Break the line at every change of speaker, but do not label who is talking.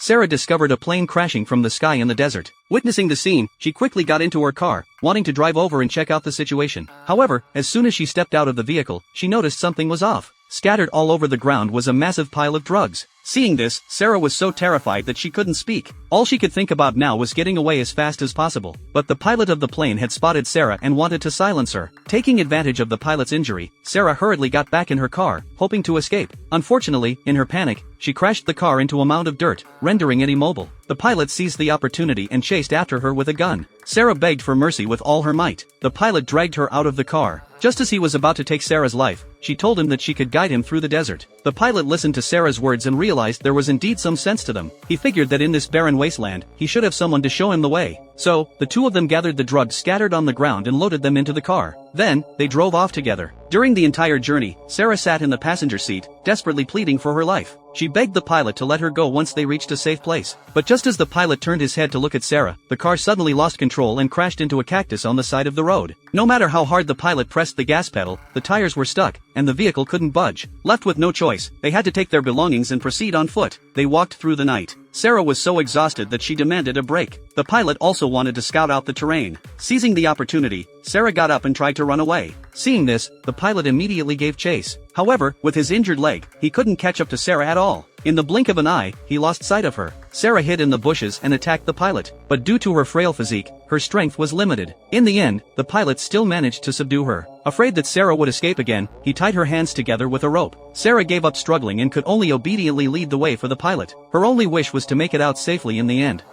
Sarah discovered a plane crashing from the sky in the desert. Witnessing the scene, she quickly got into her car, wanting to drive over and check out the situation. However, as soon as she stepped out of the vehicle, she noticed something was off. Scattered all over the ground was a massive pile of drugs. Seeing this, Sarah was so terrified that she couldn't speak. All she could think about now was getting away as fast as possible. But the pilot of the plane had spotted Sarah and wanted to silence her. Taking advantage of the pilot's injury, Sarah hurriedly got back in her car, hoping to escape. Unfortunately, in her panic, she crashed the car into a mound of dirt, rendering it immobile. The pilot seized the opportunity and chased after her with a gun. Sarah begged for mercy with all her might. The pilot dragged her out of the car. Just as he was about to take Sarah's life, she told him that she could guide him through the desert. The pilot listened to Sarah's words and realized there was indeed some sense to them. He figured that in this barren wasteland, he should have someone to show him the way. So, the two of them gathered the drugs scattered on the ground and loaded them into the car. Then, they drove off together. During the entire journey, Sarah sat in the passenger seat, desperately pleading for her life. She begged the pilot to let her go once they reached a safe place. But just as the pilot turned his head to look at Sarah, the car suddenly lost control and crashed into a cactus on the side of the road. No matter how hard the pilot pressed the gas pedal, the tires were stuck, and the vehicle couldn't budge. Left with no choice, they had to take their belongings and proceed on foot. They walked through the night. Sarah was so exhausted that she demanded a break. The pilot also wanted to scout out the terrain. Seizing the opportunity, Sarah got up and tried to run away. Seeing this, the pilot immediately gave chase. However, with his injured leg, he couldn't catch up to Sarah at all. In the blink of an eye, he lost sight of her. Sarah hid in the bushes and attacked the pilot, but due to her frail physique, her strength was limited. In the end, the pilot still managed to subdue her. Afraid that Sarah would escape again, he tied her hands together with a rope. Sarah gave up struggling and could only obediently lead the way for the pilot. Her only wish was to make it out safely in the end.